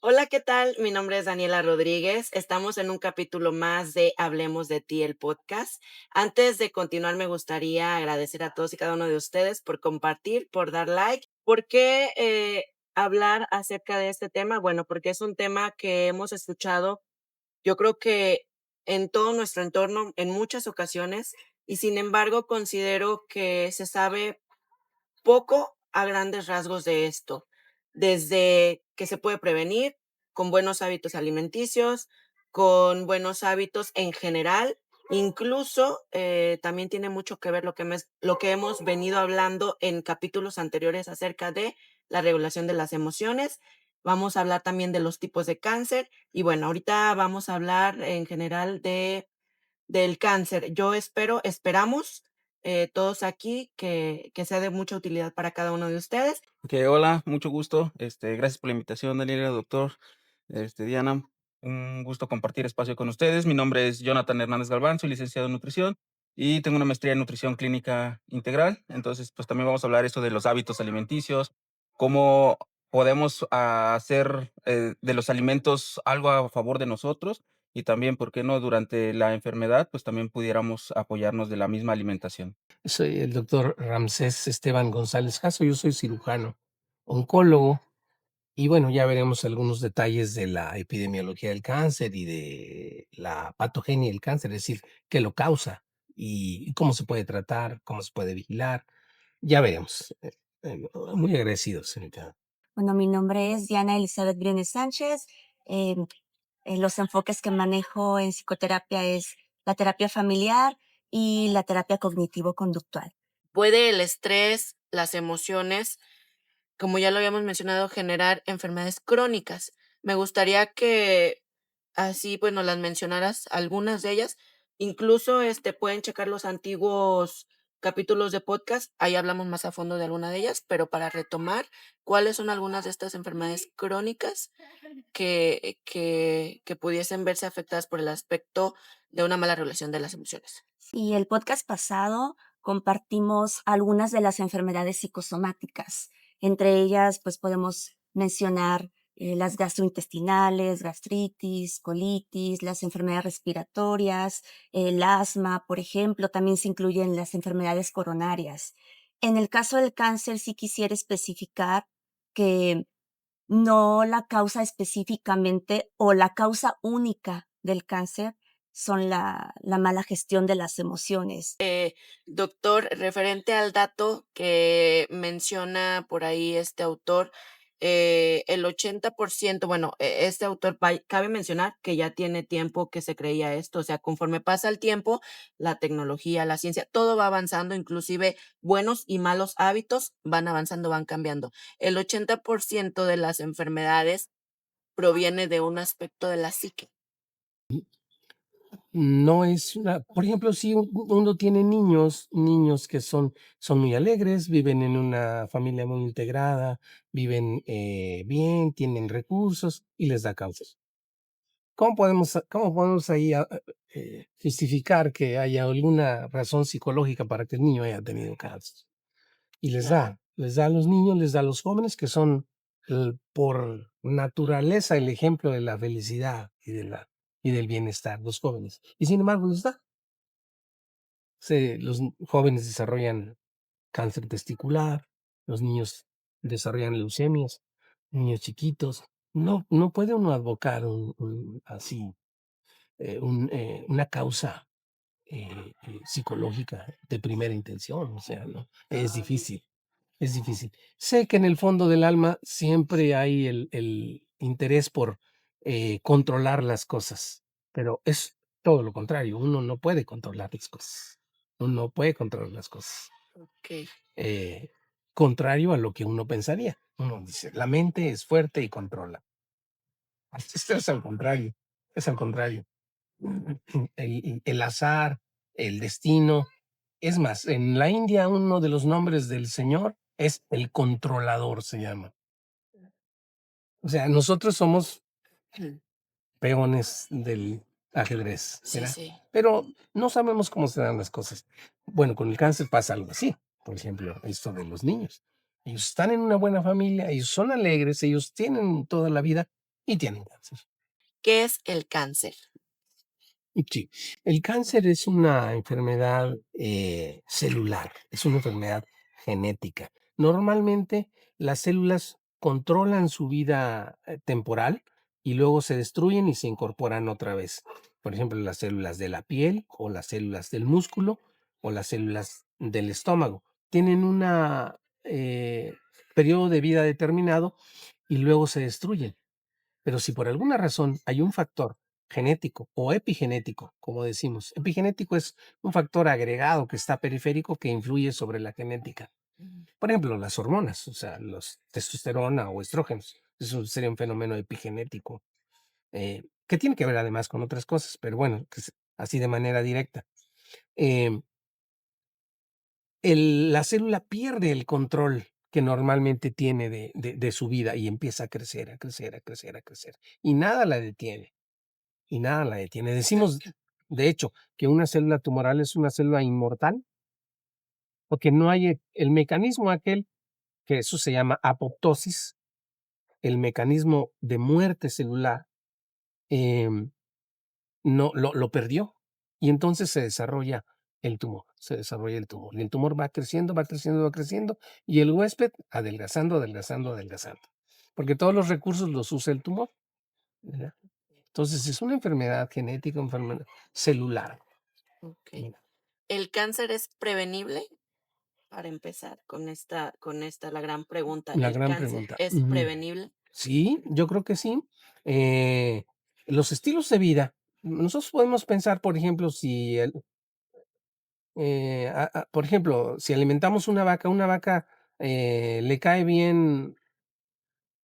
Hola, ¿qué tal? Mi nombre es Daniela Rodríguez. Estamos en un capítulo más de Hablemos de ti, el podcast. Antes de continuar, me gustaría agradecer a todos y cada uno de ustedes por compartir, por dar like. ¿Por qué hablar acerca de este tema? Bueno, porque es un tema que hemos escuchado, yo creo que en todo nuestro entorno, en muchas ocasiones, y sin embargo considero que se sabe poco a grandes rasgos de esto, desde que se puede prevenir con buenos hábitos alimenticios, con buenos hábitos en general, incluso también tiene mucho que ver lo que hemos venido hablando en capítulos anteriores acerca de la regulación de las emociones. Vamos a hablar también de los tipos de cáncer y bueno, ahorita vamos a hablar en general del cáncer. Yo esperamos, todos aquí que sea de mucha utilidad para cada uno de ustedes. Hola, mucho gusto. Gracias por la invitación, Daniela, doctor, Diana. Un gusto compartir espacio con ustedes. Mi nombre es Jonathan Hernández Galván, soy licenciado en nutrición y tengo una maestría en nutrición clínica integral. Entonces, pues también vamos a hablar eso de los hábitos alimenticios, cómo podemos hacer de los alimentos algo a favor de nosotros y también, ¿por qué no? Durante la enfermedad, pues también pudiéramos apoyarnos de la misma alimentación. Soy el doctor Ramsés Esteban González Caso, yo soy cirujano, oncólogo, y bueno, ya veremos algunos detalles de la epidemiología del cáncer y de la patogenia del cáncer, es decir, qué lo causa y cómo se puede tratar, cómo se puede vigilar. Ya veremos. Muy agradecido, señorita. Bueno, mi nombre es Diana Elizabeth Briones Sánchez. Em, los enfoques que manejo en psicoterapia es la terapia familiar y la terapia cognitivo-conductual. Puede el estrés, las emociones, como ya lo habíamos mencionado, generar enfermedades crónicas. Me gustaría que así, pues, nos las mencionaras algunas de ellas. Incluso, pueden checar los antiguos capítulos de podcast, ahí hablamos más a fondo de alguna de ellas, pero para retomar, ¿cuáles son algunas de estas enfermedades crónicas que pudiesen verse afectadas por el aspecto de una mala regulación de las emociones? Y el podcast pasado compartimos algunas de las enfermedades psicosomáticas. Entre ellas, pues podemos mencionar las gastrointestinales, gastritis, colitis, las enfermedades respiratorias, el asma, por ejemplo, también se incluyen las enfermedades coronarias. En el caso del cáncer, sí quisiera especificar que no la causa específicamente o la causa única del cáncer son la mala gestión de las emociones. Doctor, referente al dato que menciona por ahí este autor, el 80%, bueno, este autor, cabe mencionar que ya tiene tiempo que se creía esto, o sea, conforme pasa el tiempo, la tecnología, la ciencia, todo va avanzando, inclusive buenos y malos hábitos van avanzando, van cambiando. El 80% de las enfermedades proviene de un aspecto de la psique. No es una, por ejemplo, si uno tiene niños que son muy alegres, viven en una familia muy integrada, viven bien, tienen recursos y les da cáncer. ¿Cómo podemos ahí justificar que haya alguna razón psicológica para que el niño haya tenido cáncer? Y les da a los niños, les da a los jóvenes que son por naturaleza el ejemplo de la felicidad y del bienestar, los jóvenes. Y sin embargo les da. Los jóvenes desarrollan cáncer testicular, los niños desarrollan leucemias, niños chiquitos. No puede uno advocar así una causa psicológica de primera intención, o sea, no, es difícil. Es difícil. Sé que en el fondo del alma siempre hay el interés por controlar las cosas, pero es todo lo contrario. Uno no puede controlar las cosas. Uno no puede controlar las cosas. Ok. Eh, Contrario a lo que uno pensaría. Uno dice, la mente es fuerte y controla. Esto es al contrario. Es al contrario. El azar, el destino. Es más, en la India uno de los nombres del Señor es el controlador, se llama. O sea, nosotros somos peones del ajedrez, Sí, ¿verdad? sí. Pero no sabemos cómo se dan las cosas. Bueno, con el cáncer pasa algo así. Por ejemplo, esto de los niños. Ellos están en una buena familia, ellos son alegres, ellos tienen toda la vida y tienen cáncer. ¿Qué es el cáncer? Sí, el cáncer es una enfermedad celular, es una enfermedad genética. Normalmente las células controlan su vida temporal y luego se destruyen y se incorporan otra vez. Por ejemplo, las células de la piel o las células del músculo o las células del estómago. Tienen un periodo de vida determinado y luego se destruyen. Pero si por alguna razón hay un factor genético o epigenético, como decimos, epigenético es un factor agregado que está periférico que influye sobre la genética. Mm, Por ejemplo, las hormonas, o sea, los testosterona o estrógenos. Eso sería un fenómeno epigenético, que tiene que ver además con otras cosas, pero bueno, que es así de manera directa. Em, la célula pierde el control que normalmente tiene de su vida y empieza a crecer, a crecer, a crecer, a crecer. Y nada la detiene. Y nada la detiene. Decimos, de hecho, que una célula tumoral es una célula inmortal, porque no hay el mecanismo aquel, que eso se llama apoptosis, el mecanismo de muerte celular, em, no lo perdió. Y entonces se desarrolla el tumor, se desarrolla el tumor. Y el tumor va creciendo, va creciendo, va creciendo, y el huésped adelgazando, adelgazando, adelgazando. Porque todos los recursos los usa el tumor, ¿verdad? Entonces es una enfermedad genética, una enfermedad celular. ok. Mira, ¿El cáncer es prevenible? Para empezar con esta la gran pregunta, la ¿el gran cáncer pregunta. es prevenible? Sí, yo creo que sí. Los estilos de vida, nosotros podemos pensar, por ejemplo, si por ejemplo, si alimentamos una vaca le cae bien,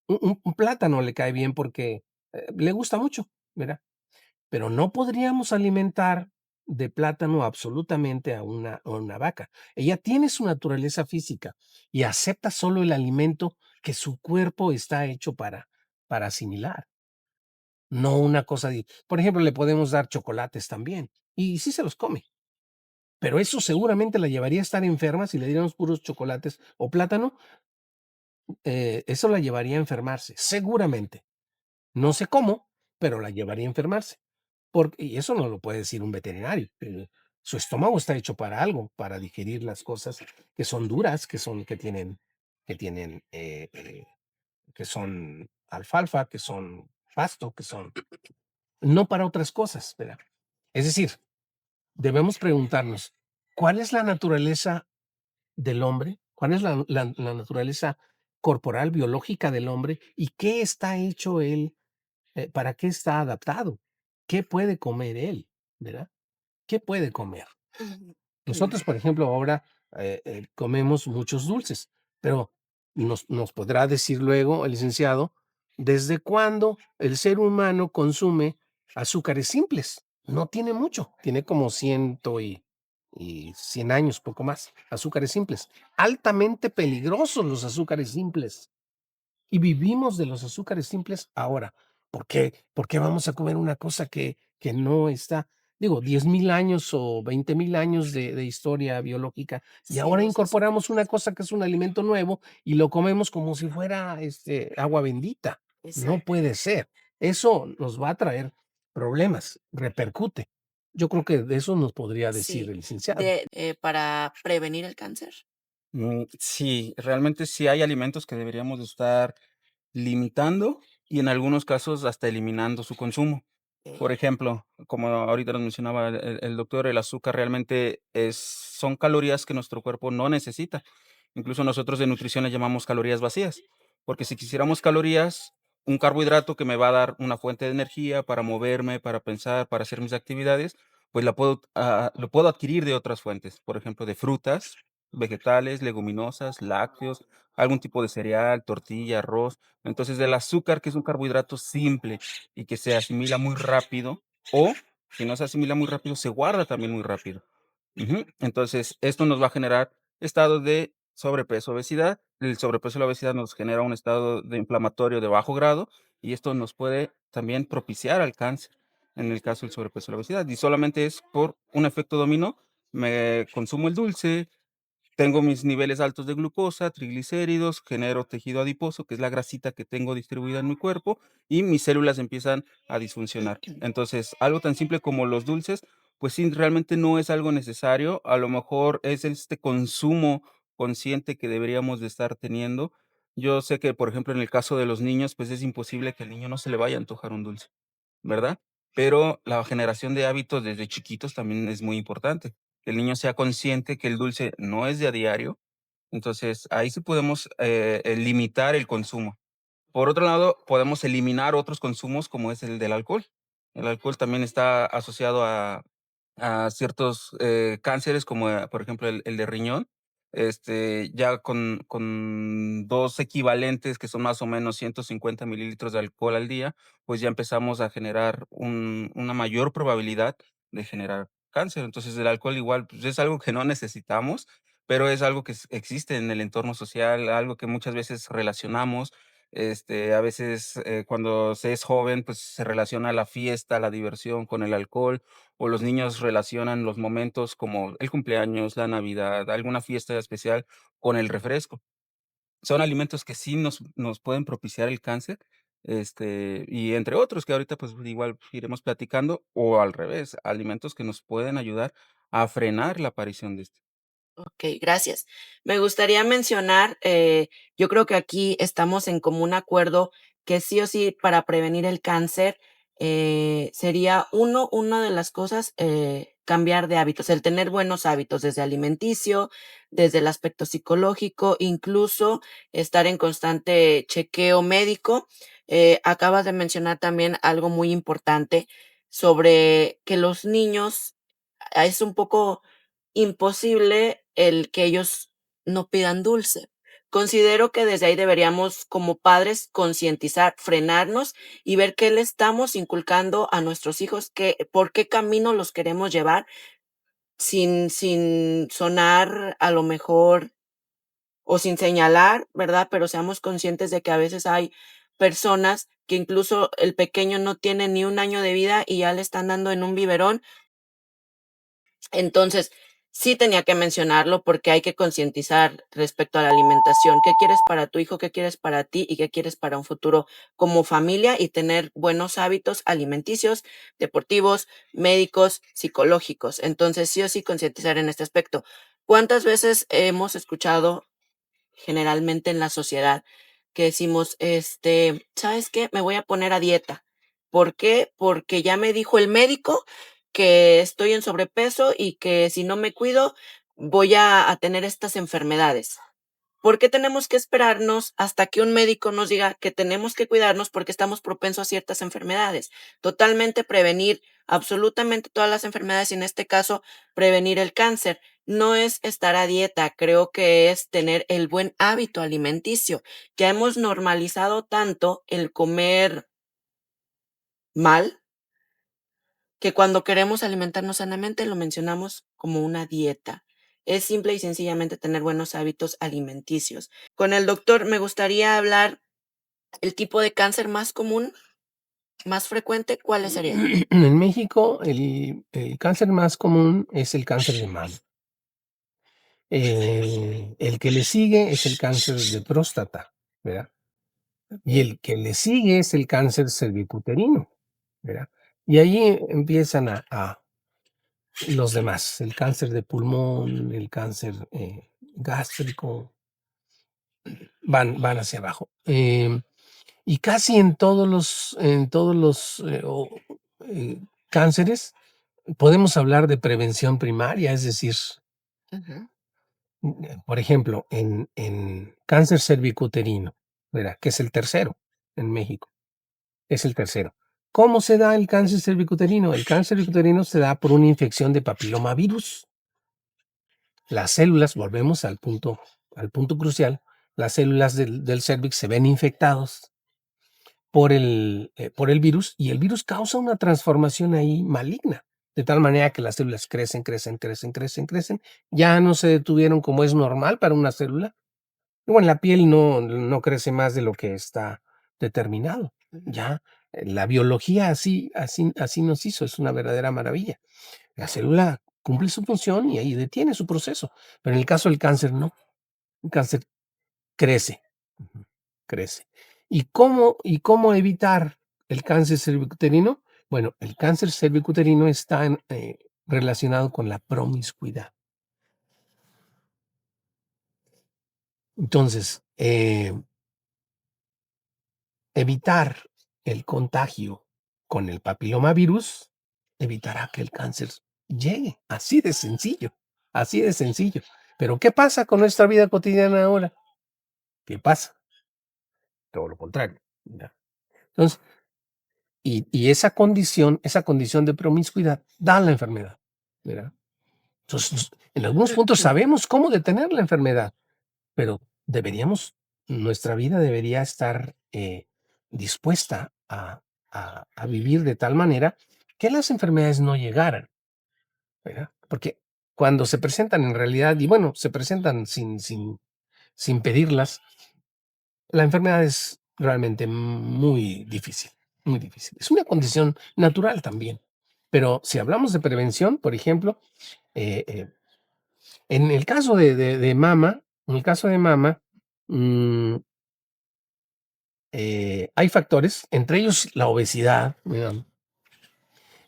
un plátano le cae bien porque le gusta mucho, ¿verdad? Pero no podríamos alimentar de plátano absolutamente a una vaca. Ella tiene su naturaleza física y acepta solo el alimento que su cuerpo está hecho para asimilar, no una cosa por ejemplo, le podemos dar chocolates también y sí se los come, pero eso seguramente la llevaría a estar enferma si le diéramos puros chocolates o plátano, eso la llevaría a enfermarse, seguramente. No sé cómo, pero la llevaría a enfermarse. Y eso no lo puede decir un veterinario. Su estómago está hecho para algo, para digerir las cosas que son duras, que tienen, que son alfalfa, que son pasto, que son, no para otras cosas, ¿verdad? Es decir, debemos preguntarnos, ¿cuál es la naturaleza del hombre? ¿Cuál es la naturaleza corporal, biológica del hombre? ¿Y qué está hecho él? ¿Para qué está adaptado? ¿Qué puede comer él? ¿Verdad? ¿Qué puede comer? Ujú. Nosotros, por ejemplo, ahora comemos muchos dulces, pero nos podrá decir luego el licenciado, ¿desde cuándo el ser humano consume azúcares simples? No tiene mucho, tiene como 100 años, poco más, azúcares simples. Altamente peligrosos los azúcares simples. Y vivimos de los azúcares simples ahora. ¿Por qué vamos a comer una cosa que no está, digo, 10,000 años o 20,000 años de historia biológica y Sí, ahora los incorporamos una azúcares. cosa que es un alimento nuevo y lo comemos como si fuera agua bendita? No Exacto. puede ser. Eso nos va a traer problemas, repercute. Yo creo que de eso nos podría decir Sí, el licenciado. para prevenir el cáncer. Sí, realmente sí hay alimentos que deberíamos de estar limitando y en algunos casos hasta eliminando su consumo. Por Okey. ejemplo, como ahorita nos mencionaba el doctor, el azúcar realmente son calorías que nuestro cuerpo no necesita. Incluso nosotros de nutrición le llamamos calorías vacías, porque si quisiéramos calorías, un carbohidrato que me va a dar una fuente de energía para moverme, para pensar, para hacer mis actividades, pues lo puedo adquirir de otras fuentes, por ejemplo, de frutas, vegetales, leguminosas, lácteos, algún tipo de cereal, tortilla, arroz. Entonces, del azúcar, que es un carbohidrato simple y que se asimila muy rápido, o si no se asimila muy rápido, se guarda también muy rápido. Ujú. Entonces, esto nos va a generar estados de sobrepeso, obesidad. El sobrepeso y la obesidad nos genera un estado de inflamatorio de bajo grado y esto nos puede también propiciar al cáncer en el caso del sobrepeso y la obesidad. Y solamente es por un efecto dominó. Me consumo el dulce, tengo mis niveles altos de glucosa, triglicéridos, genero tejido adiposo, que es la grasita que tengo distribuida en mi cuerpo, y mis células empiezan a disfuncionar. Entonces, algo tan simple como los dulces, pues sí, realmente no es algo necesario. A lo mejor es este consumo consciente que deberíamos de estar teniendo. Yo sé que, por ejemplo, en el caso de los niños, pues es imposible que al niño no se le vaya a antojar un dulce, ¿verdad? Pero la generación de hábitos desde chiquitos también es muy importante. Que el niño sea consciente que el dulce no es de a diario. Entonces, ahí sí podemos limitar el consumo. Por otro lado, podemos eliminar otros consumos como es el del alcohol. El alcohol también está asociado a ciertos cánceres, como por ejemplo el de riñón. Ya con dos equivalentes que son más o menos 150 mililitros de alcohol al día, pues ya empezamos a generar una mayor probabilidad de generar cáncer. Entonces el alcohol igual pues, es algo que no necesitamos, pero es algo que existe en el entorno social, algo que muchas veces relacionamos. A veces, cuando se es joven, pues, se relaciona la fiesta, la diversión con el alcohol, o los niños relacionan los momentos como el cumpleaños, la Navidad, alguna fiesta especial con el refresco. Son alimentos que sí nos pueden propiciar el cáncer, y entre otros que ahorita, pues, igual iremos platicando, o al revés, alimentos que nos pueden ayudar a frenar la aparición de este. Okey, gracias. Me gustaría mencionar, yo creo que aquí estamos en común acuerdo que sí o sí para prevenir el cáncer, sería una de las cosas, cambiar de hábitos, el tener buenos hábitos, desde alimenticio, desde el aspecto psicológico, incluso estar en constante chequeo médico. Acabas de mencionar también algo muy importante sobre que los niños, es un poco imposible el que ellos no pidan dulce. Considero que desde ahí deberíamos, como padres, concientizar, frenarnos y ver qué le estamos inculcando a nuestros hijos, por qué camino los queremos llevar, sin sonar a lo mejor o sin señalar, ¿verdad? Pero seamos conscientes de que a veces hay personas que incluso el pequeño no tiene ni un año de vida y ya le están dando en un biberón. Entonces, sí tenía que mencionarlo porque hay que concientizar respecto a la alimentación. ¿Qué quieres para tu hijo? ¿Qué quieres para ti? ¿Y qué quieres para un futuro como familia? Y tener buenos hábitos alimenticios, deportivos, médicos, psicológicos. Entonces, sí o sí concientizar en este aspecto. ¿Cuántas veces hemos escuchado generalmente en la sociedad que decimos, ¿sabes qué? Me voy a poner a dieta. ¿Por qué? Porque ya me dijo el médico que estoy en sobrepeso y que si no me cuido voy a tener estas enfermedades. ¿Por qué tenemos que esperarnos hasta que un médico nos diga que tenemos que cuidarnos porque estamos propensos a ciertas enfermedades? Totalmente prevenir absolutamente todas las enfermedades y en este caso prevenir el cáncer. No es estar a dieta, creo que es tener el buen hábito alimenticio. Ya hemos normalizado tanto el comer mal que cuando queremos alimentarnos sanamente lo mencionamos como una dieta. Es simple y sencillamente tener buenos hábitos alimenticios. Con el doctor me gustaría hablar el tipo de cáncer más común, más frecuente, ¿cuáles serían? En México, el cáncer más común es el cáncer de mama. El que le sigue es el cáncer de próstata, ¿verdad? Y el que le sigue es el cáncer cervicuterino, ¿verdad? Y ahí empiezan a los demás, el cáncer de pulmón, el cáncer gástrico, van hacia abajo. Y casi en todos los cánceres podemos hablar de prevención primaria, es decir, Ujú, por ejemplo, en cáncer cervicuterino, ¿verdad? Que es el tercero en México, es el tercero. ¿Cómo se da el cáncer cervicuterino? El cáncer cervicuterino se da por una infección de papilomavirus. Las células, volvemos al punto crucial, las células del cervix se ven infectados por el virus y el virus causa una transformación ahí maligna, de tal manera que las células crecen, crecen, crecen, crecen, crecen, ya no se detuvieron como es normal para una célula. Bueno, la piel no crece más de lo que está determinado. ujú. Ya, la biología así nos hizo, es una verdadera maravilla. La célula cumple su función y ahí detiene su proceso. Pero en el caso del cáncer, no. El cáncer crece, crece. ¿Y cómo evitar el cáncer cervicuterino? Bueno, el cáncer cervicuterino está relacionado con la promiscuidad. Entonces, evitar el contagio con el papilomavirus evitará que el cáncer llegue. Así de sencillo, así de sencillo. Pero ¿qué pasa con nuestra vida cotidiana ahora? ¿Qué pasa? Todo lo contrario. ¿Ya? Entonces, y esa condición de promiscuidad da la enfermedad. ¿Verdad? Entonces, en algunos puntos sabemos cómo detener la enfermedad, pero nuestra vida debería estar dispuesta a vivir de tal manera que las enfermedades no llegaran, ¿verdad? Porque cuando se presentan en realidad, y bueno, se presentan sin pedirlas, la enfermedad es realmente muy difícil, muy difícil. Es una condición natural también. Pero si hablamos de prevención, por ejemplo, eh, eh, en el caso de mama, en el caso de mama, mm, hay factores, entre ellos la obesidad, ¿verdad?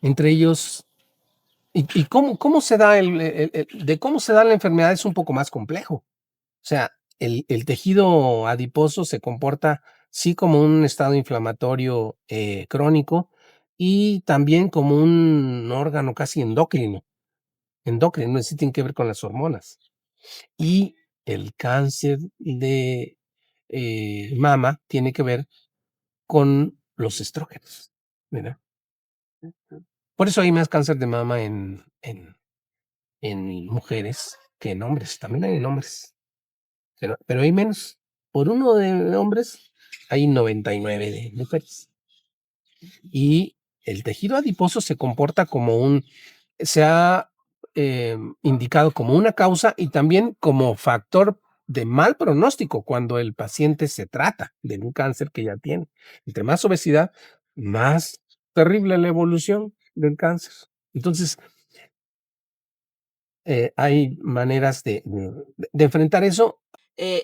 Entre ellos, y cómo se da de cómo se da la enfermedad es un poco más complejo. O sea, el tejido adiposo se comporta sí como un estado inflamatorio crónico y también como un órgano casi endocrino. Endocrino, es decir, tiene que ver con las hormonas. Y el cáncer de mama tiene que ver con los estrógenos, ¿verdad? Por eso hay más cáncer de mama en mujeres que en hombres. También hay en hombres, pero hay menos. Por uno de hombres hay 99 de mujeres. Y el tejido adiposo se comporta se ha indicado como una causa y también como factor de mal pronóstico cuando el paciente se trata de un cáncer que ya tiene. Entre más obesidad, más terrible la evolución del cáncer. Entonces, hay maneras de enfrentar eso.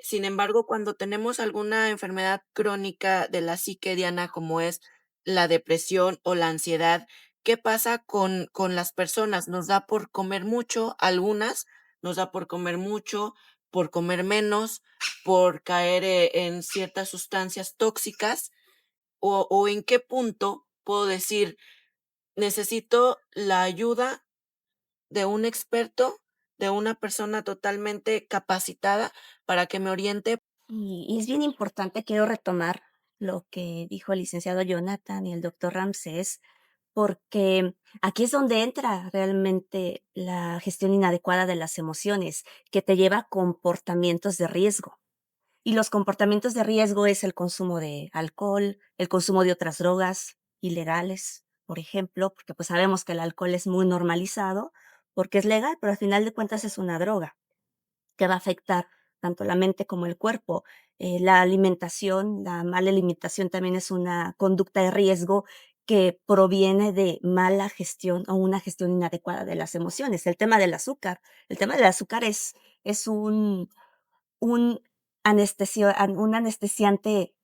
Sin embargo, cuando tenemos alguna enfermedad crónica de la psique, Diana, como es la depresión o la ansiedad, ¿qué pasa con las personas? ¿Nos da por comer mucho? Algunas nos da por comer mucho, por comer menos, por caer en ciertas sustancias tóxicas, o en qué punto puedo decir, necesito la ayuda de un experto, de una persona totalmente capacitada para que me oriente. Y es bien importante, quiero retomar lo que dijo el licenciado Jonathan y el doctor Ramsés, porque aquí es donde entra realmente la gestión inadecuada de las emociones, que te lleva a comportamientos de riesgo. Y los comportamientos de riesgo es el consumo de alcohol, el consumo de otras drogas ilegales, por ejemplo, porque pues sabemos que el alcohol es muy normalizado porque es legal, pero al final de cuentas es una droga que va a afectar tanto la mente como el cuerpo. La alimentación, la mala alimentación también es una conducta de riesgo que proviene de mala gestión o una gestión inadecuada de las emociones. El tema del azúcar es un un anestesiante,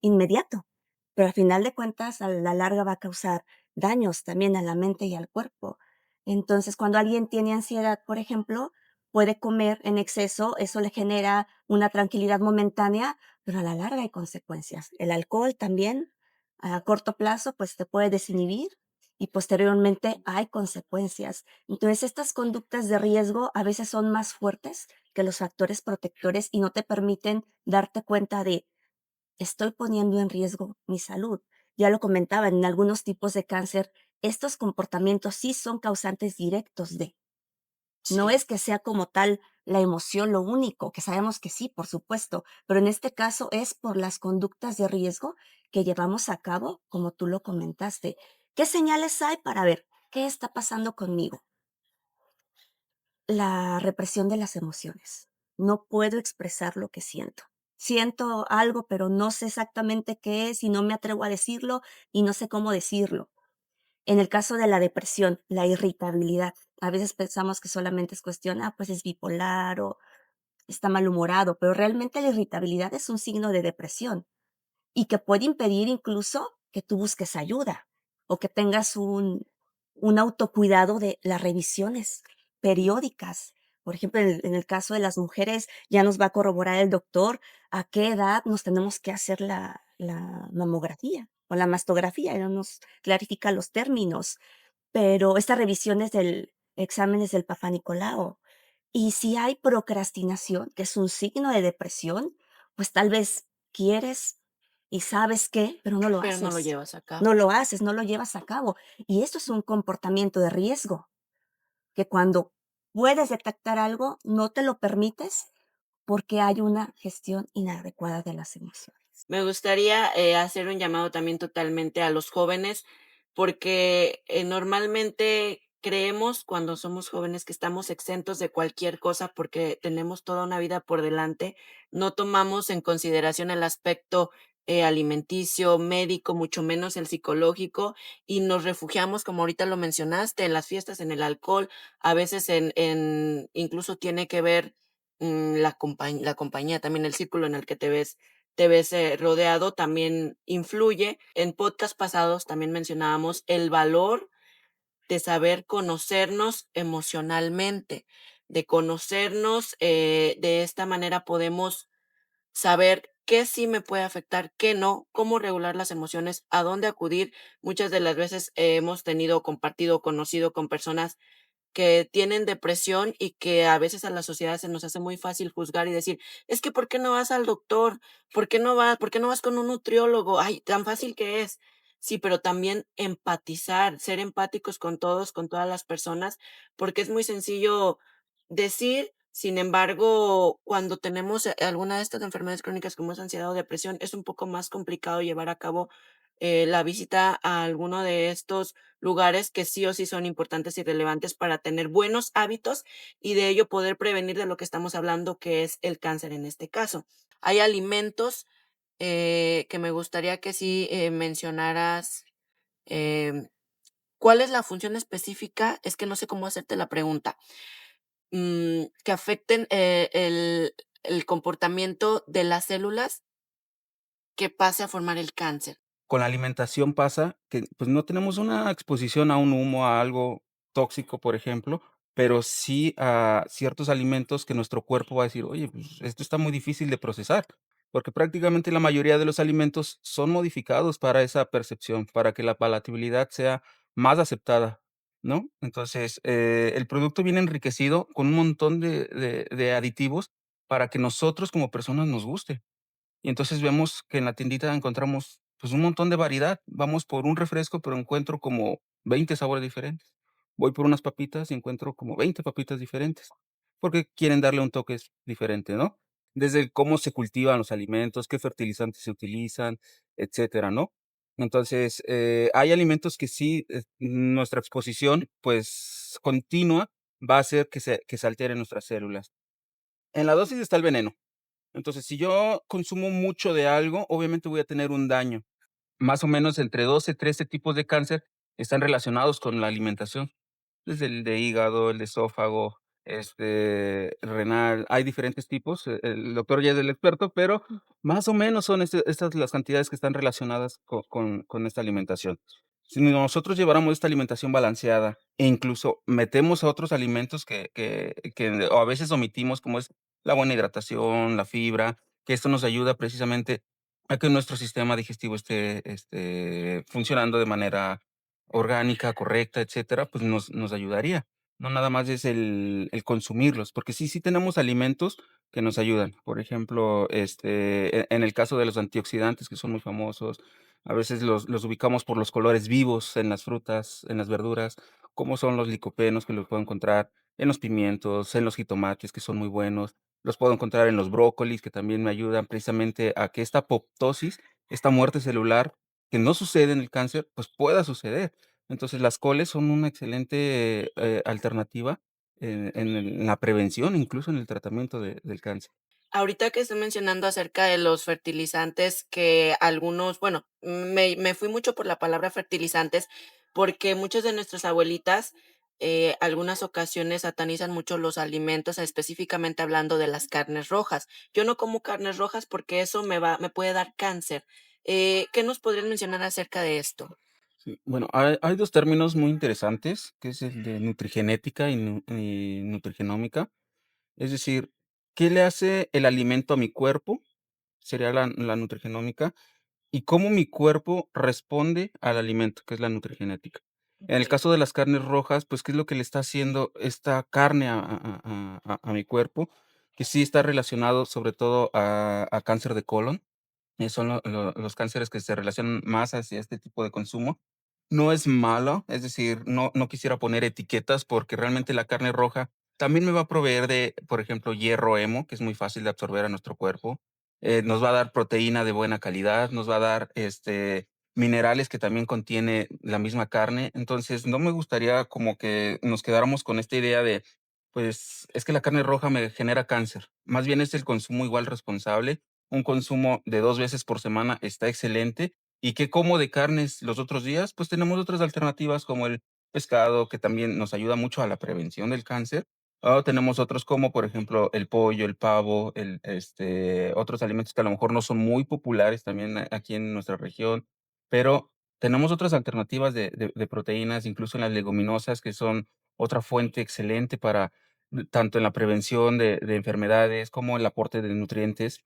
inmediato, pero al final de cuentas, a la larga va a causar daños también a la mente y al cuerpo. Entonces, cuando alguien tiene ansiedad, por ejemplo, puede comer en exceso, eso le genera una tranquilidad momentánea, pero a la larga hay consecuencias. El alcohol también, a corto plazo, pues te puede desinhibir y posteriormente hay consecuencias. Entonces, estas conductas de riesgo a veces son más fuertes que los factores protectores y no te permiten darte cuenta de, estoy poniendo en riesgo mi salud. Ya lo comentaba, en algunos tipos de cáncer, estos comportamientos sí son causantes directos de. No Sí. es que sea como tal la emoción lo único, que sabemos que sí, por supuesto, pero en este caso es por las conductas de riesgo que llevamos a cabo, como tú lo comentaste. ¿Qué señales hay para ver qué está pasando conmigo? La represión de las emociones. No puedo expresar lo que siento. Siento algo, pero no sé exactamente qué es y no me atrevo a decirlo y no sé cómo decirlo. En el caso de la depresión, la irritabilidad. A veces pensamos que solamente es cuestión, pues es bipolar o está malhumorado, pero realmente la irritabilidad es un signo de depresión y que puede impedir incluso que tú busques ayuda o que tengas un autocuidado de las revisiones periódicas. Por ejemplo, en el caso de las mujeres, ya nos va a corroborar el doctor a qué edad nos tenemos que hacer la mamografía o la mastografía, ya nos clarifica los términos, pero estas revisiones del exámenes del Papá Nicolau. Y si hay procrastinación, que es un signo de depresión, pues tal vez quieres y sabes qué, pero no lo pero no lo haces. llevas a cabo. No lo haces, no lo llevas a cabo. Y esto es un comportamiento de riesgo, que cuando puedes detectar algo, no te lo permites porque hay una gestión inadecuada de las emociones. Me gustaría, hacer un llamado también totalmente a los jóvenes, porque, normalmente creemos cuando somos jóvenes que estamos exentos de cualquier cosa porque tenemos toda una vida por delante. No tomamos en consideración el aspecto, alimenticio, médico, mucho menos el psicológico, y nos refugiamos, como ahorita lo mencionaste, en las fiestas, en el alcohol, a veces en incluso tiene que ver, la compañía, también el círculo en el que te ves rodeado también influye. En podcast pasados también mencionábamos el valor de saber conocernos emocionalmente, de conocernos, de esta manera podemos saber qué sí me puede afectar, qué no, cómo regular las emociones, a dónde acudir. Muchas de las veces hemos tenido, compartido, conocido con personas que tienen depresión y que a veces a la sociedad se nos hace muy fácil juzgar y decir: "Es que, ¿por qué no vas al doctor? ¿Por qué no vas con un nutriólogo? Ay, tan fácil que es". Sí, pero también empatizar, ser empáticos con todos, con todas las personas, porque es muy sencillo decir, sin embargo, cuando tenemos, alguna de estas enfermedades crónicas como es ansiedad o depresión, es un poco más complicado llevar a cabo, la visita a alguno de estos lugares que sí o sí son importantes y relevantes para tener buenos hábitos y de ello poder prevenir de lo que estamos hablando, que es el cáncer en este caso. Hay alimentos, que me gustaría que sí, mencionaras, em, ¿cuál es la función específica? Es que no sé cómo hacerte la pregunta, que afecten, el comportamiento de las células que pase a formar el cáncer. Con la alimentación pasa que, pues, no tenemos una exposición a un humo, a algo tóxico, por ejemplo, pero sí a ciertos alimentos que nuestro cuerpo va a decir: "Oye, pues, esto está muy difícil de procesar", porque prácticamente la mayoría de los alimentos son modificados para esa percepción, para que la palatabilidad sea más aceptada, ¿no? Entonces, el producto viene enriquecido con un montón de aditivos para que nosotros como personas nos guste. Y entonces vemos que en la tiendita encontramos, pues, un montón de variedad. Vamos por un refresco, pero encuentro como 20 sabores diferentes. Voy por unas papitas y encuentro como 20 papitas diferentes, porque quieren darle un toque diferente, ¿no? Desde el cómo se cultivan los alimentos, qué fertilizantes se utilizan, etcétera, ¿no? Entonces, hay alimentos que sí, nuestra exposición, pues, continua va a hacer que se alteren nuestras células. En la dosis está el veneno. Entonces, si yo consumo mucho de algo, obviamente voy a tener un daño. Más o menos entre 12, 13 tipos de cáncer están relacionados con la alimentación. Desde el de hígado, el de esófago, renal, hay diferentes tipos. El doctor ya es el experto, pero más o menos son estas las cantidades que están relacionadas con esta alimentación. Si nosotros lleváramos esta alimentación balanceada e incluso metemos a otros alimentos que o a veces omitimos, como es la buena hidratación, la fibra, que esto nos ayuda precisamente a que nuestro sistema digestivo esté funcionando de manera orgánica, correcta, etcétera, pues nos ayudaría. No nada más es el consumirlos, porque sí tenemos alimentos que nos ayudan. Por ejemplo, en el caso de los antioxidantes, que son muy famosos, a veces los ubicamos por los colores vivos en las frutas, en las verduras, como son los licopenos, que los puedo encontrar en los pimientos, en los jitomates, que son muy buenos. Los puedo encontrar en los brócolis, que también me ayudan precisamente a que esta apoptosis, esta muerte celular, que no sucede en el cáncer, pues pueda suceder. Entonces, las coles son una excelente, alternativa en la prevención, incluso en el tratamiento del cáncer. Ahorita que estoy mencionando acerca de los fertilizantes que algunos, bueno, me fui mucho por la palabra fertilizantes, porque muchas de nuestras abuelitas, algunas ocasiones satanizan mucho los alimentos, específicamente hablando de las carnes rojas. Yo no como carnes rojas porque eso me puede dar cáncer. ¿Qué nos podrías mencionar acerca de esto? Sí, bueno, hay 2 términos muy interesantes, que es el de nutrigenética y nutrigenómica. Es decir, ¿qué le hace el alimento a mi cuerpo? Sería la nutrigenómica, y cómo mi cuerpo responde al alimento, que es la nutrigenética. En el Okey, caso de las carnes rojas, pues, ¿qué es lo que le está haciendo esta carne a mi cuerpo? Que sí está relacionado, sobre todo, a cáncer de colon. Son los cánceres que se relacionan más hacia este tipo de consumo. No es malo, es decir, no quisiera poner etiquetas, porque realmente la carne roja también me va a proveer de, por ejemplo, hierro hemo, que es muy fácil de absorber a nuestro cuerpo. Nos va a dar proteína de buena calidad, nos va a dar, minerales que también contiene la misma carne. Entonces, no me gustaría como que nos quedáramos con esta idea de, pues, es que la carne roja me genera cáncer. Más bien es el consumo igual responsable. Un consumo de 2 veces por semana está excelente. ¿Y qué como de carnes los otros días? Pues tenemos otras alternativas como el pescado, que también nos ayuda mucho a la prevención del cáncer. O tenemos otros como, por ejemplo, el pollo, el pavo, otros alimentos que a lo mejor no son muy populares también aquí en nuestra región, pero tenemos otras alternativas de proteínas, incluso en las leguminosas, que son otra fuente excelente para tanto en la prevención de enfermedades como el aporte de nutrientes.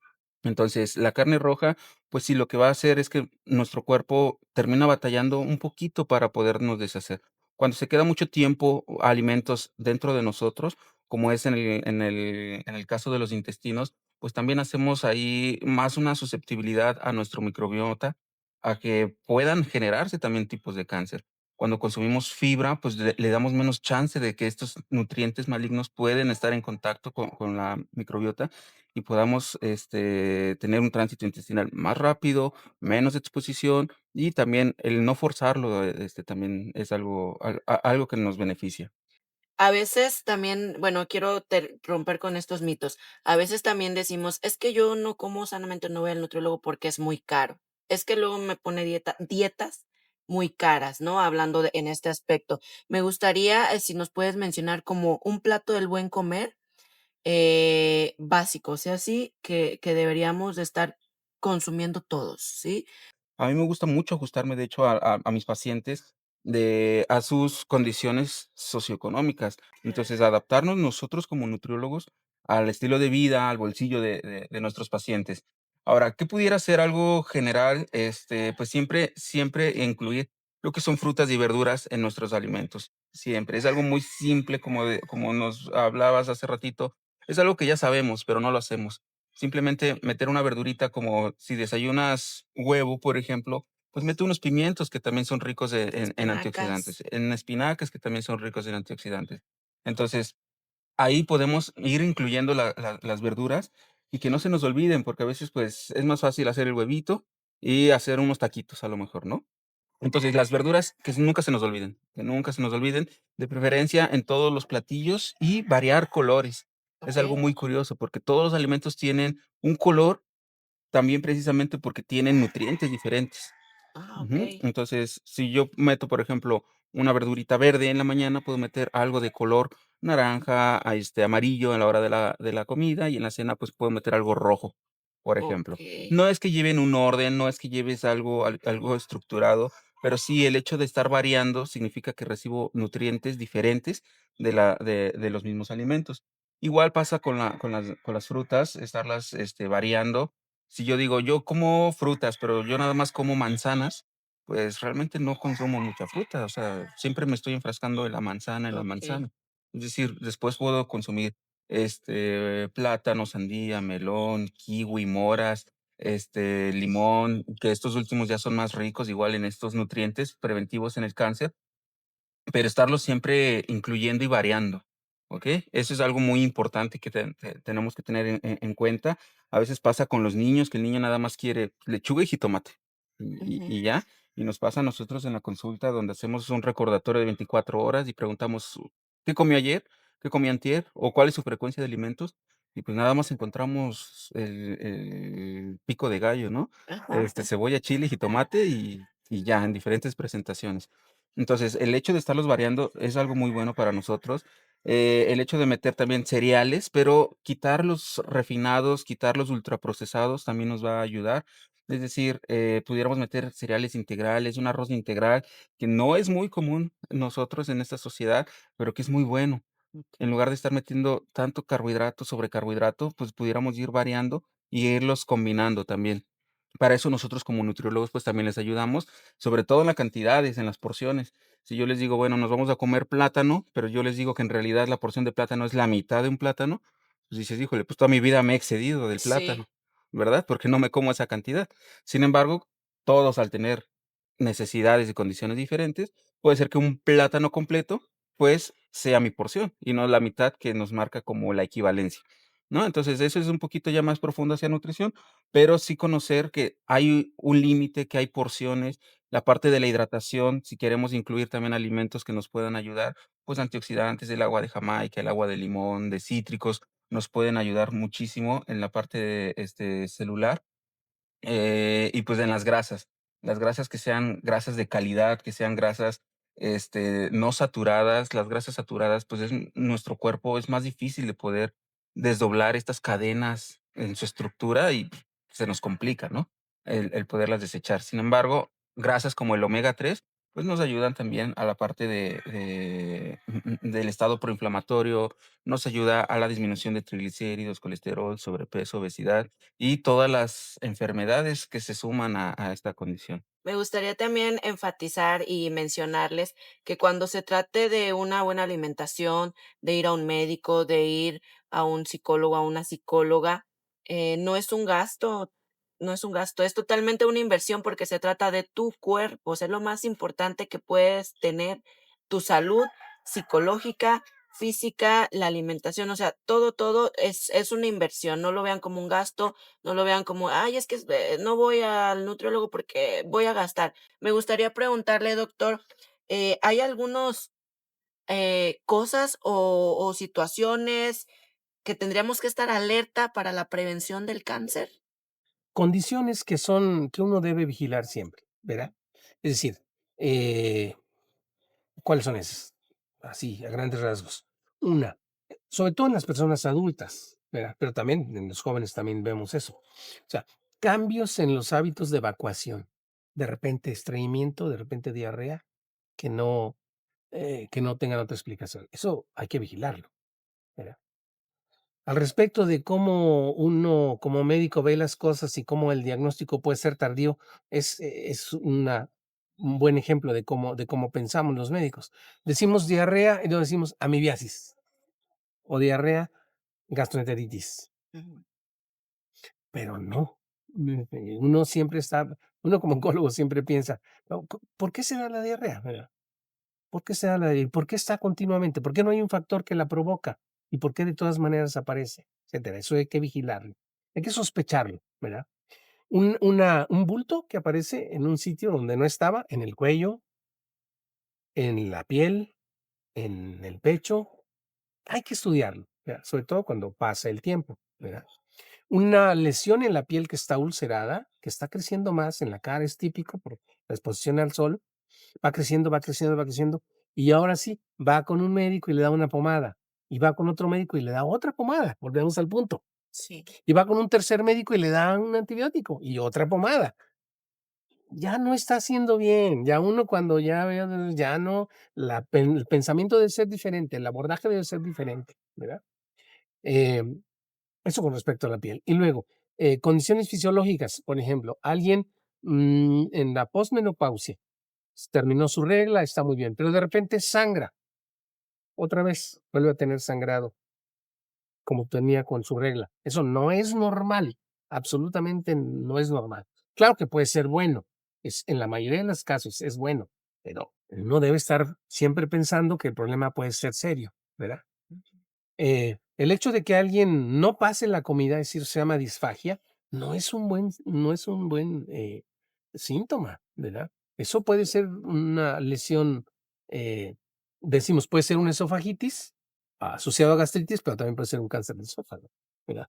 Entonces, la carne roja, pues sí, lo que va a hacer es que nuestro cuerpo termina batallando un poquito para podernos deshacer. Cuando se queda mucho tiempo alimentos dentro de nosotros, como es en el caso de los intestinos, pues también hacemos ahí más una susceptibilidad a nuestro microbiota, a que puedan generarse también tipos de cáncer. Cuando consumimos fibra, pues le damos menos chance de que estos nutrientes malignos pueden estar en contacto con la microbiota y podamos, tener un tránsito intestinal más rápido, menos exposición y también el no forzarlo, también es algo que nos beneficia. a veces también, bueno, quiero romper con estos mitos. A veces también decimos, es que yo no como sanamente, no voy al nutriólogo porque es muy caro. Es que luego me pone dietas muy caras, ¿no? Hablando en este aspecto. Me gustaría, si nos puedes mencionar como un plato del buen comer básico, o sea, sí, que deberíamos de estar consumiendo todos, ¿sí? A mí me gusta mucho ajustarme, de hecho, a mis pacientes a sus condiciones socioeconómicas. Entonces, adaptarnos nosotros como nutriólogos al estilo de vida, al bolsillo de nuestros pacientes. Ahora, ¿qué pudiera ser algo general? Pues siempre incluir lo que son frutas y verduras en nuestros alimentos. Siempre. Es algo muy simple, como nos hablabas hace ratito. Es algo que ya sabemos, pero no lo hacemos. Simplemente meter una verdurita, como si desayunas huevo, por ejemplo, pues mete unos pimientos que también son ricos en Espinacas. antioxidantes, en espinacas que también son ricos en antioxidantes. Entonces, ahí podemos ir incluyendo las verduras y que no se nos olviden, porque a veces, pues, es más fácil hacer el huevito y hacer unos taquitos a lo mejor, ¿no? Entonces, las verduras que nunca se nos olviden, de preferencia en todos los platillos y variar colores. Es algo Okey. muy curioso, porque todos los alimentos tienen un color también precisamente porque tienen nutrientes diferentes. Ah, Ujú. okey. Entonces, si yo meto, por ejemplo, una verdurita verde en la mañana, puedo meter algo de color naranja, amarillo a la hora de la comida, y en la cena, pues, puedo meter algo rojo, por ejemplo. Okey, No es que lleven un orden, no es que lleves algo estructurado, pero sí el hecho de estar variando significa que recibo nutrientes diferentes de los mismos alimentos. Igual pasa con las frutas, estarlas, variando. Si yo digo: "Yo como frutas, pero yo nada más como manzanas", pues, realmente no consumo mucha fruta, o sea, siempre me estoy enfrascando en la manzana, en la okey, manzana. Es decir, después puedo consumir, plátano, sandía, melón, kiwi, moras, limón, que estos últimos ya son más ricos, igual en estos nutrientes preventivos en el cáncer. Pero estarlo siempre incluyendo y variando, ¿ok? Eso es algo muy importante que tenemos que tener en cuenta. A veces pasa con los niños, que el niño nada más quiere lechuga y jitomate, ujú, y ya. Y nos pasa a nosotros en la consulta, donde hacemos un recordatorio de 24 horas y preguntamos: "¿Qué comió ayer? ¿Qué comió antier? ¿O cuál es su frecuencia de alimentos?". y pues nada más encontramos el pico de gallo, ¿no? Ajá. Cebolla, chile, jitomate y ya, en diferentes presentaciones. Entonces, el hecho de estarlos variando es algo muy bueno para nosotros. El hecho de meter también cereales, pero quitar los refinados, quitar los ultraprocesados también nos va a ayudar. Es decir, pudiéramos meter cereales integrales, un arroz integral, que no es muy común nosotros en esta sociedad, pero que es muy bueno. En Okey. lugar de estar metiendo tanto carbohidrato sobre carbohidrato, pues pudiéramos ir variando y irlos combinando también. Para eso nosotros como nutriólogos, pues también les ayudamos, sobre todo en las cantidades, en las porciones. Si yo les digo, bueno, nos vamos a comer plátano, pero yo les digo que en realidad la porción de plátano es la mitad de un plátano, pues dices, híjole, pues toda mi vida me he excedido del Sí, plátano, ¿verdad? Porque no me como esa cantidad. Sin embargo, todos al tener necesidades y condiciones diferentes, puede ser que un plátano completo pues, sea mi porción, y no la mitad que nos marca como la equivalencia, ¿no? Entonces, eso es un poquito ya más profundo hacia nutrición, pero sí conocer que hay un límite, que hay porciones, la parte de la hidratación, si queremos incluir también alimentos que nos puedan ayudar, pues, antioxidantes, el agua de Jamaica, el agua de limón, de cítricos, nos pueden ayudar muchísimo en la parte de, celular. Y pues en las grasas que sean grasas de calidad, que sean grasas, no saturadas. Las grasas saturadas, pues nuestro cuerpo es más difícil de poder desdoblar estas cadenas en su estructura y se nos complica, ¿no? El poderlas desechar. Sin embargo, grasas como el omega 3 pues nos ayudan también a la parte del estado proinflamatorio, nos ayuda a la disminución de triglicéridos, colesterol, sobrepeso, obesidad y todas las enfermedades que se suman a esta condición. me gustaría también enfatizar y mencionarles que cuando se trate de una buena alimentación, de ir a un médico, de ir a un psicólogo, a una psicóloga, no es un gasto, no es un gasto, es totalmente una inversión porque se trata de tu cuerpo, o sea, es lo más importante que puedes tener, tu salud psicológica, física, la alimentación, o sea, todo es una inversión, no lo vean como un gasto, no lo vean como, ay, es que no voy al nutriólogo porque voy a gastar. Me gustaría preguntarle, doctor, ¿hay algunos cosas o situaciones que tendríamos que estar alerta para la prevención del cáncer? Condiciones que uno debe vigilar siempre, ¿verdad? Es decir, eh, ¿cuáles son esas? Así, a grandes rasgos. Una, sobre todo en las personas adultas, ¿verdad? Pero también en los jóvenes también vemos eso. O sea, cambios en los hábitos de evacuación. De repente estreñimiento, de repente diarrea, que no tengan otra explicación. Eso hay que vigilarlo, ¿verdad? Al respecto de cómo uno como médico ve las cosas y cómo el diagnóstico puede ser tardío, es un buen ejemplo de cómo pensamos los médicos. Decimos diarrea y luego decimos amibiasis o diarrea, gastroenteritis, Ujú. pero no. Uno siempre uno como oncólogo siempre piensa, "No, ¿por qué se da la diarrea? ¿Verdad? ¿Por qué se da la diarrea? ¿Por qué está continuamente? ¿Por qué no hay un factor que la provoca? ¿Y por qué de todas maneras aparece? Etcétera. Eso hay que vigilarlo. Hay que sospecharlo, ¿verdad? Un bulto que aparece en un sitio donde no estaba, en el cuello, en la piel, en el pecho, hay que estudiarlo, ¿verdad? Sobre todo cuando pasa el tiempo, ¿verdad? Una lesión en la piel que está ulcerada, que está creciendo más en la cara, es típico por la exposición al sol, va creciendo, va creciendo, va creciendo, y ahora sí, va con un médico y le da una pomada, y va con otro médico y le da otra pomada, volvemos al punto, Sí, y va con un tercer médico y le da un antibiótico y otra pomada. Ya no está haciendo bien, ya uno cuando ya ve, ya no, el pensamiento debe ser diferente, el abordaje debe ser diferente, ¿verdad? Em, Eso con respecto a la piel. Y luego, condiciones fisiológicas, por ejemplo, alguien en la posmenopausia terminó su regla, está muy bien, pero de repente sangra, otra vez vuelve a tener sangrado como tenía con su regla. Eso no es normal, absolutamente no es normal. Claro que puede ser bueno, en la mayoría de los casos es bueno, pero uno debe estar siempre pensando que el problema puede ser serio, ¿verdad? El hecho de que alguien no pase la comida, es decir, se llama disfagia, no es un buen síntoma, ¿verdad? Eso puede ser una lesión, decimos, puede ser una esofagitis asociado a gastritis, pero también puede ser un cáncer de esófago. ¿verdad?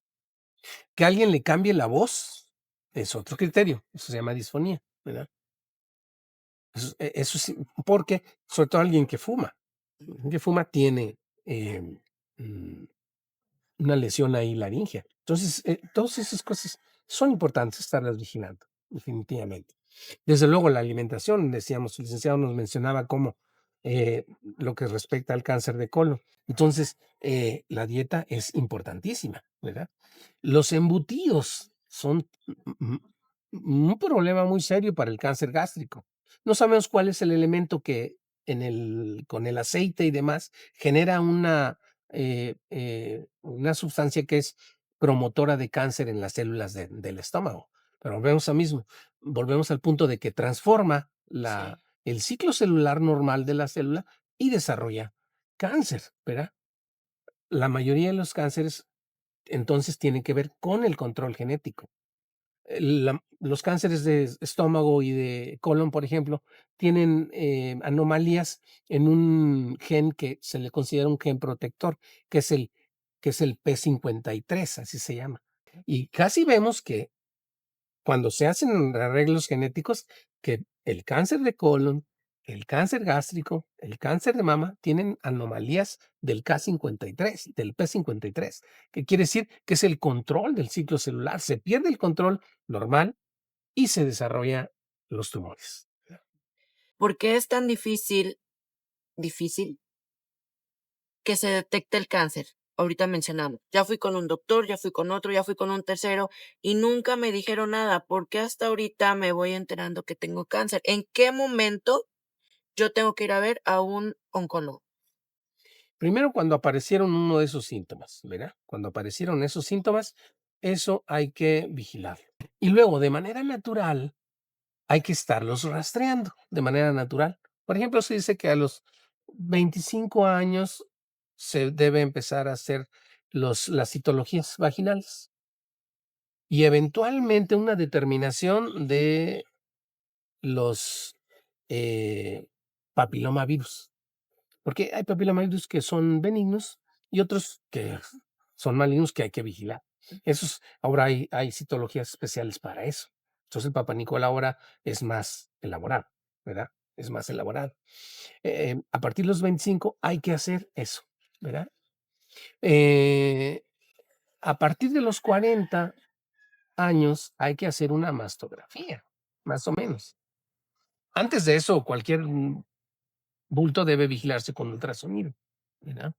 Que alguien le cambie la voz es otro criterio, eso se llama disfonía, ¿verdad? Eso sí, porque sobre todo alguien que fuma tiene mm, una lesión ahí laringea. Entonces, todas esas cosas son importantes estarlas vigilando, definitivamente. Desde luego, la alimentación, decíamos, el licenciado nos mencionaba cómo lo que respecta al cáncer de colon. Entonces, la dieta es importantísima, ¿verdad? Los embutidos son un problema muy serio para el cáncer gástrico. No sabemos cuál es el elemento que con el aceite y demás genera una sustancia que es promotora de cáncer en las células del estómago. Pero volvemos al punto de que transforma Sí. el ciclo celular normal de la célula y desarrolla cáncer, ¿verdad? La mayoría de los cánceres entonces tienen que ver con el control genético. Los cánceres de estómago y de colon, por ejemplo, tienen anomalías en un gen que se le considera un gen protector, que es el P53, así se llama. Y casi vemos que cuando se hacen arreglos genéticos, que el cáncer de colon, el cáncer gástrico, el cáncer de mama tienen anomalías del K53, del P53, que quiere decir que es el control del ciclo celular. Se pierde el control normal y se desarrolla los tumores. ¿Por qué es tan difícil que se detecte el cáncer? Ahorita mencionamos, ya fui con un doctor, ya fui con otro, ya fui con un tercero y nunca me dijeron nada. ¿Por qué hasta ahorita me voy enterando que tengo cáncer? ¿En qué momento yo tengo que ir a ver a un oncólogo? Primero, cuando aparecieron uno de esos síntomas, ¿verdad? Cuando aparecieron esos síntomas, eso hay que vigilarlo. Y luego, de manera natural, hay que estarlos rastreando de manera natural. Por ejemplo, se dice que a los 25 años se debe empezar a hacer las citologías vaginales y eventualmente una determinación de los eh, papilomavirus, porque hay papilomavirus que son benignos y otros que son malignos que hay que vigilar. Ahora hay citologías especiales para eso. Entonces el Papa Nicolau ahora es más elaborado, ¿verdad? Es más elaborado. A partir de los 25 hay que hacer eso, ¿verdad? Eh, a partir de los 40 años hay que hacer una mastografía, más o menos. Antes de eso, cualquier bulto debe vigilarse con ultrasonido, ¿verdad?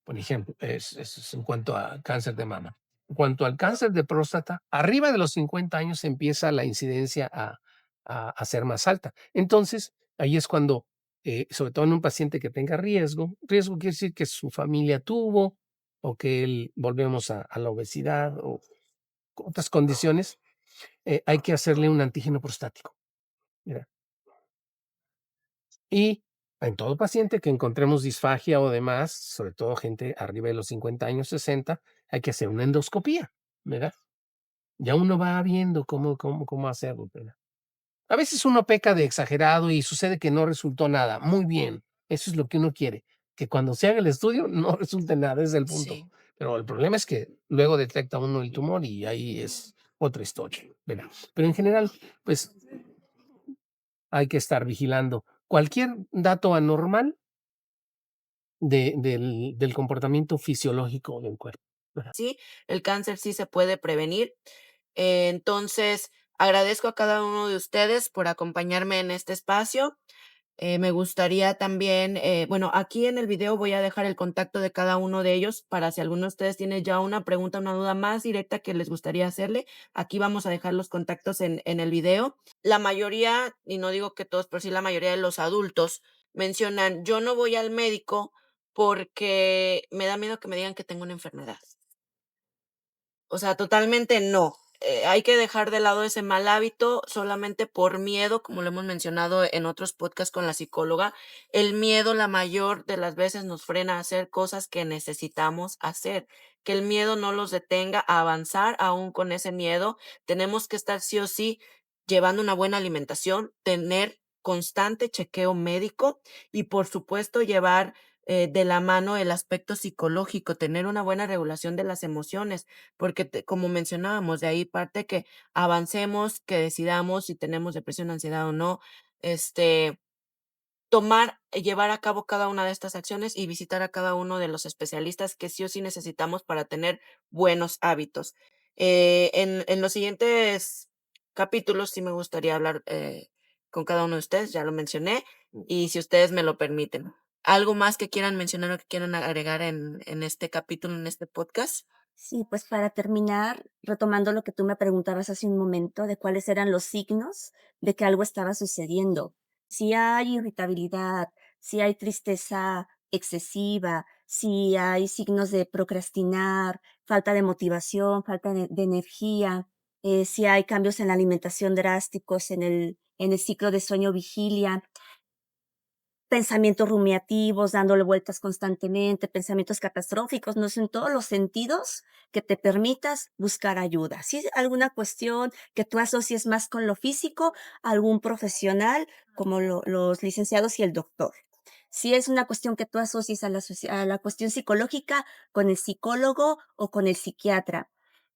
Por ejemplo, es en cuanto a cáncer de mama. En cuanto al cáncer de próstata, arriba de los 50 años empieza la incidencia a ser más alta. Entonces, ahí es cuando, sobre todo en un paciente que tenga riesgo quiere decir que su familia tuvo o que volvemos a la obesidad o otras condiciones, hay que hacerle un antígeno prostático. ¿Verdad? Y en todo paciente que encontremos disfagia o demás, sobre todo gente arriba de los 50 años, 60, hay que hacer una endoscopía, ¿verdad? Ya uno va viendo cómo hacerlo, ¿verdad? A veces uno peca de exagerado y sucede que no resultó nada. Muy bien, eso es lo que uno quiere, que cuando se haga el estudio no resulte nada, ese es el punto. Sí. Pero el problema es que luego detecta uno el tumor y ahí es otra historia, ¿verdad? Pero en general, pues hay que estar vigilando cualquier dato anormal del comportamiento fisiológico del cuerpo. Ajá. Sí, el cáncer sí se puede prevenir. Entonces, agradezco a cada uno de ustedes por acompañarme en este espacio. Me gustaría también, bueno, aquí en el video voy a dejar el contacto de cada uno de ellos para si alguno de ustedes tiene ya una pregunta, una duda más directa que les gustaría hacerle. Aquí vamos a dejar los contactos en el video. La mayoría, y no digo que todos, pero sí la mayoría de los adultos mencionan, yo no voy al médico porque me da miedo que me digan que tengo una enfermedad. O sea, totalmente no. Hay que dejar de lado ese mal hábito solamente por miedo, como lo hemos mencionado en otros podcasts con la psicóloga. El miedo, la mayor de las veces, nos frena a hacer cosas que necesitamos hacer. Que el miedo no los detenga a avanzar aún con ese miedo. Tenemos que estar sí o sí llevando una buena alimentación, tener constante chequeo médico y, por supuesto, llevar de la mano el aspecto psicológico, tener una buena regulación de las emociones, porque como mencionábamos, de ahí parte que avancemos, que decidamos si tenemos depresión, ansiedad o no, este, llevar a cabo cada una de estas acciones y visitar a cada uno de los especialistas que sí o sí necesitamos para tener buenos hábitos. En los siguientes capítulos sí me gustaría hablar con cada uno de ustedes, ya lo mencioné, y si ustedes me lo permiten. ¿Algo más que quieran mencionar o que quieran agregar en este capítulo, en este podcast? Sí, pues para terminar, retomando lo que tú me preguntabas hace un momento de cuáles eran los signos de que algo estaba sucediendo. Si hay irritabilidad, si hay tristeza excesiva, si hay signos de procrastinar, falta de motivación, falta de energía, si hay cambios en la alimentación drásticos, en el ciclo de sueño-vigilia, pensamientos rumiativos, dándole vueltas constantemente, pensamientos catastróficos, no sé, en todos los sentidos que te permitas buscar ayuda. Si es alguna cuestión que tú asocies más con lo físico, algún profesional como los licenciados y el doctor. Si es una cuestión que tú asocies a la cuestión psicológica, con el psicólogo o con el psiquiatra.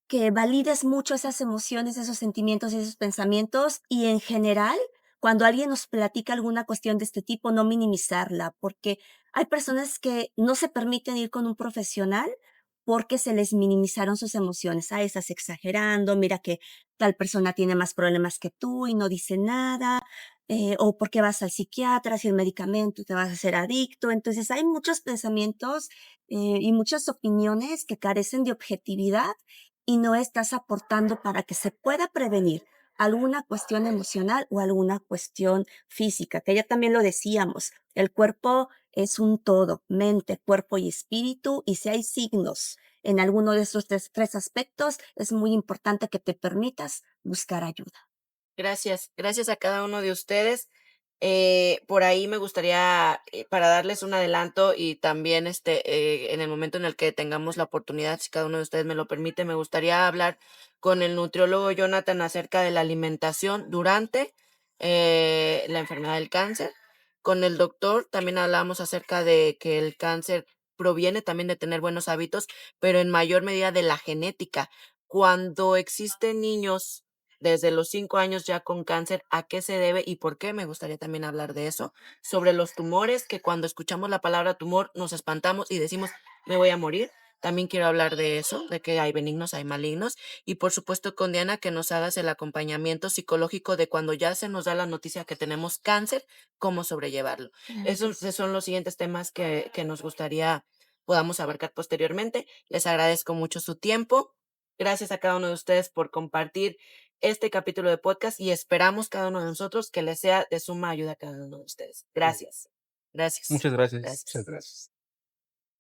Que valides mucho esas emociones, esos sentimientos y esos pensamientos, y en general, cuando alguien nos platica alguna cuestión de este tipo, no minimizarla, porque hay personas que no se permiten ir con un profesional porque se les minimizaron sus emociones. Ah, estás exagerando, mira que tal persona tiene más problemas que tú y no dice nada, o porque vas al psiquiatra si el medicamento te vas a hacer adicto. Entonces, hay muchos pensamientos y muchas opiniones que carecen de objetividad y no estás aportando para que se pueda prevenir alguna cuestión emocional o alguna cuestión física, que ya también lo decíamos, el cuerpo es un todo, mente, cuerpo y espíritu, y si hay signos en alguno de esos tres aspectos, es muy importante que te permitas buscar ayuda. Gracias, gracias a cada uno de ustedes. Por ahí me gustaría, para darles un adelanto y también en el momento en el que tengamos la oportunidad, si cada uno de ustedes me lo permite, me gustaría hablar con el nutriólogo Jonathan acerca de la alimentación durante la enfermedad del cáncer. Con el doctor también hablamos acerca de que el cáncer proviene también de tener buenos hábitos, pero en mayor medida de la genética. Cuando existen niños desde los 5 años ya con cáncer, ¿a qué se debe y por qué? Me gustaría también hablar de eso. Sobre los tumores, que cuando escuchamos la palabra tumor nos espantamos y decimos, me voy a morir. También quiero hablar de eso, de que hay benignos, hay malignos. Y por supuesto con Diana que nos hagas el acompañamiento psicológico de cuando ya se nos da la noticia que tenemos cáncer, cómo sobrellevarlo. Esos son los siguientes temas que nos gustaría podamos abarcar posteriormente. Les agradezco mucho su tiempo. Gracias a cada uno de ustedes por compartir este capítulo de podcast y esperamos cada uno de nosotros que les sea de suma ayuda a cada uno de ustedes. Gracias. Gracias. Muchas gracias. Muchas Gracias. gracias.